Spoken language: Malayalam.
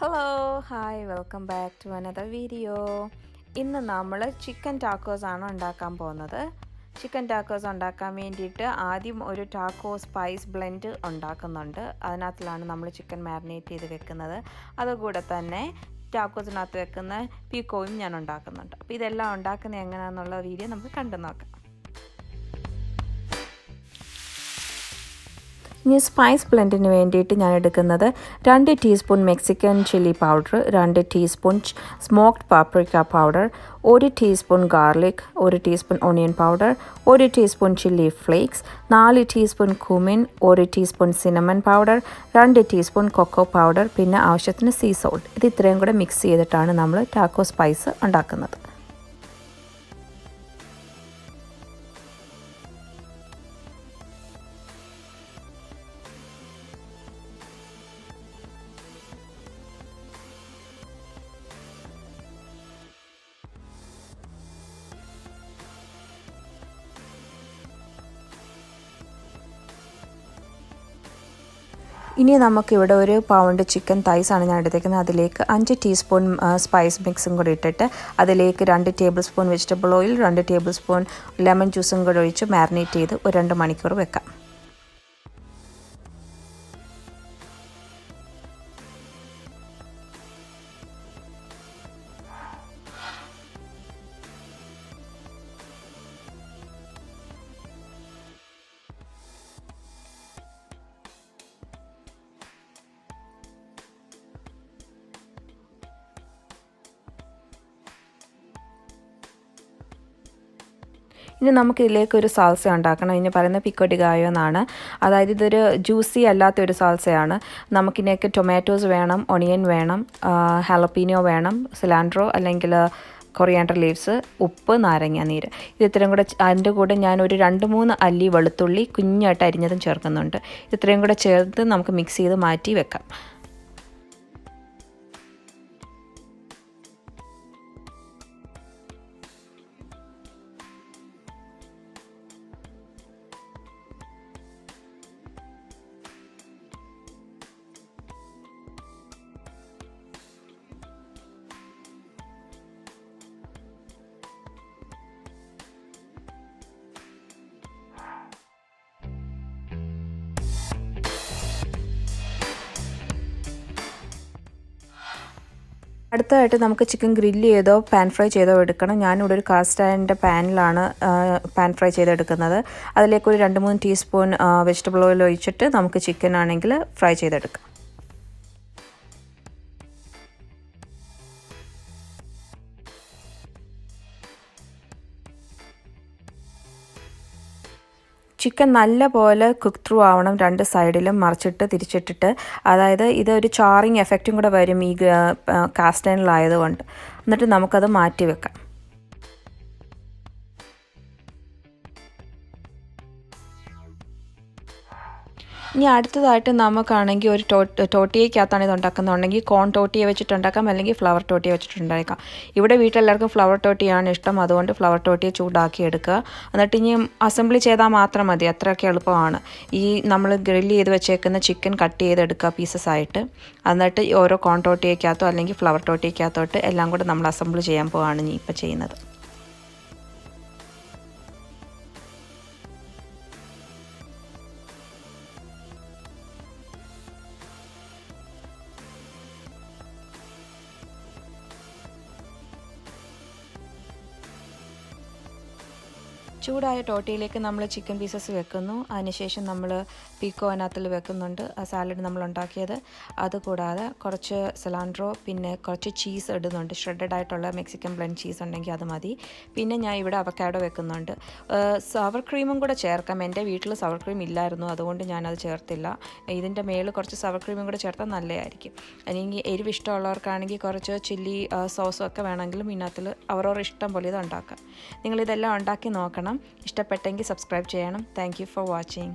Hello hi welcome back to another video. ഇന്ന് നമ്മൾ ചിക്കൻ ടാക്കോസ് ആണ് ഉണ്ടാക്കാൻ പോകുന്നത്. ചിക്കൻ ടാക്കോസ് ഉണ്ടാക്കാൻ വേണ്ടിയിട്ട് ആദ്യം ഒരു ടാക്കോ സ്പൈസ് ബ്ലെൻഡ് ഉണ്ടാക്കുന്നുണ്ട്. അതിനകത്തിലാണ് നമ്മൾ ചിക്കൻ മാരിനേറ്റ് ചെയ്ത് വെക്കുന്നത്. അതുകൂടെ തന്നെ ടാക്കോസിനകത്ത് വെക്കുന്ന പീക്കോയും ഞാൻ ഉണ്ടാക്കുന്നുണ്ട്. അപ്പോൾ ഇതെല്ലാം ഉണ്ടാക്കുന്നത് എങ്ങനെയാണെന്നുള്ള വീഡിയോ നമുക്ക് കണ്ടു നോക്കാം. ഇനി സ്പൈസ് ബ്ലെൻഡിന് വേണ്ടിയിട്ട് ഞാൻ എടുക്കുന്നത് 2 teaspoon Mexican chilli powder, 2 teaspoon smoked paprika powder, 1 teaspoon garlic, 1 teaspoon onion powder, 1 teaspoon chilli flakes, 4 teaspoon cumin, 1 teaspoon cinnamon powder, 2 teaspoon cocoa powder, പിന്നെ ആവശ്യത്തിന് സീ സോൾട്ട്. ഇത് ഇത്രയും കൂടെ മിക്സ് ചെയ്തിട്ടാണ് നമ്മൾ ടാക്കോ സ്പൈസ് ഉണ്ടാക്കുന്നത്. ഇനി നമുക്കിവിടെ 1 പൗണ്ട് ചിക്കൻ തൈസാണ് ഞാൻ എടുത്തേക്കുന്നത്. അതിലേക്ക് 5 ടീസ്പൂൺ സ്പൈസ് മിക്സും കൂടി ഇട്ടിട്ട് അതിലേക്ക് 2 table spoon vegetable oil, 2 table spoon lemon ജ്യൂസും കൂടി ഒഴിച്ച് മാരിനേറ്റ് ചെയ്ത് ഒരു 2 മണിക്കൂർ വെക്കാം. ഇനി നമുക്ക് ഇതിലേക്ക് ഒരു സാൽസ ഉണ്ടാക്കണം. ഇതിന് പറയുന്നത് പിക്കോ ഡി ഗായോ എന്നാണ്. അതായത് ഇതൊരു ജ്യൂസി അല്ലാത്തൊരു സാൽസയാണ്. നമുക്കിതിലേക്ക് ടൊമാറ്റോസ് വേണം, ഒണിയൻ വേണം, ഹാലപ്പീനോ വേണം, സിലാൻഡ്രോ അല്ലെങ്കിൽ കൊറിയാണ്ടർ ലീവ്സ്, ഉപ്പ്, നാരങ്ങ നീര്. ഇത് ഇത്രയും കൂടെ അതിൻ്റെ കൂടെ ഞാൻ ഒരു 2-3 അല്ലി വെളുത്തുള്ളി കുഞ്ഞായിട്ട് അരിഞ്ഞതും ചേർക്കുന്നുണ്ട്. ഇത്രയും കൂടെ ചേർത്ത് നമുക്ക് മിക്സ് ചെയ്ത് മാറ്റി വെക്കാം. അടുത്തതായിട്ട് നമുക്ക് ചിക്കൻ ഗ്രില്ല് ചെയ്തോ പാൻ ഫ്രൈ ചെയ്തോ എടുക്കണം. ഞാനിവിടെ ഒരു കാസ്റ്റ് അയണിൻ്റെ പാനിലാണ് പാൻ ഫ്രൈ ചെയ്തെടുക്കുന്നത്. അതിലേക്ക് ഒരു 2-3 ടീസ്പൂൺ വെജിറ്റബിൾ ഓയിൽ ഒഴിച്ചിട്ട് നമുക്ക് ചിക്കൻ ആണെങ്കിൽ ഫ്രൈ ചെയ്തെടുക്കാം. ചിക്കൻ നല്ല പോലെ കുക്ക് ത്രൂ ആവണം, 2 സൈഡിലും മറിച്ചിട്ട് തിരിച്ചിട്ടിട്ട്. അതായത് ഇതൊരു ചാറിങ് എഫക്റ്റും കൂടെ വരും ഈ കാസ്റ്റ് അയണിലായതുകൊണ്ട്. എന്നിട്ട് നമുക്കത് മാറ്റി വെക്കാം. ഇനി അടുത്തതായിട്ട് നമുക്കാണെങ്കിൽ ഒരു ടോട്ടിയയ്ക്കകത്താണ് ഇത് ഉണ്ടാക്കുന്നുണ്ടെങ്കിൽ കോൺ ടോട്ടിയെ വെച്ചിട്ടുണ്ടാക്കാം, അല്ലെങ്കിൽ ഫ്ലവർ ടോട്ടിയെ വെച്ചിട്ടുണ്ടാക്കാം. ഇവിടെ വീട്ടിലെല്ലാവർക്കും ഫ്ലവർ ടോട്ടിയാണ് ഇഷ്ടം. അതുകൊണ്ട് ഫ്ലവർ ടോട്ടിയെ ചൂടാക്കി എടുക്കുക. എന്നിട്ട് ഇനി അസംബ്ലി ചെയ്താൽ മാത്രം മതി. അത്രയൊക്കെ എളുപ്പമാണ്. ഈ നമ്മൾ ഗ്രില്ല് ചെയ്ത് വെച്ചേക്കുന്ന ചിക്കൻ കട്ട് ചെയ്തെടുക്കുക പീസസ് ആയിട്ട്. എന്നിട്ട് ഓരോ കോൺ ടോട്ടിയയ്ക്കകത്തോ അല്ലെങ്കിൽ ഫ്ലവർ ടോട്ടിയയ്ക്കകത്തോട്ട് എല്ലാം കൂടെ നമ്മൾ അസംബിൾ ചെയ്യാൻ പോവുകയാണ് ഇനി ഇപ്പോൾ ചെയ്യുന്നത്. ചൂടായ ടോട്ടിയിലേക്ക് നമ്മൾ ചിക്കൻ പീസസ് വെക്കുന്നു. അതിനുശേഷം നമ്മൾ പീക്കോ അതിനകത്തിൽ വെക്കുന്നുണ്ട്, ആ സാലഡ് നമ്മൾ ഉണ്ടാക്കിയത്. അതുകൂടാതെ കുറച്ച് സിലാൻഡ്രോ, പിന്നെ കുറച്ച് ചീസ് ഇടുന്നുണ്ട്. ഷ്രെഡഡ് ആയിട്ടുള്ള മെക്സിക്കൻ ബ്ലെൻഡ് ചീസ് ഉണ്ടെങ്കിൽ അത് മതി. പിന്നെ ഞാൻ ഇവിടെ അവക്കാഡോ വെക്കുന്നുണ്ട്. സവർ ക്രീമും കൂടെ ചേർക്കാം. എൻ്റെ വീട്ടിൽ സവർ ക്രീം ഇല്ലായിരുന്നു, അതുകൊണ്ട് ഞാനത് ചേർത്തില്ല. ഇതിൻ്റെ മേളിൽ കുറച്ച് സവർ ക്രീമും കൂടെ ചേർത്താൽ നല്ലതായിരിക്കും. അല്ലെങ്കിൽ എരിവ് ഇഷ്ടമുള്ളവർക്കാണെങ്കിൽ കുറച്ച് ചില്ലി സോസും ഒക്കെ വേണമെങ്കിലും ഇതിനകത്തിൽ അവരവരുടെ ഇഷ്ടം പോലെ ഇത് ഉണ്ടാക്കാം. നിങ്ങളിതെല്ലാം ഉണ്ടാക്കി നോക്കണം. ഇഷ്ടപ്പെട്ടെങ്കിൽ സബ്സ്ക്രൈബ് ചെയ്യണം. Thank you for watching.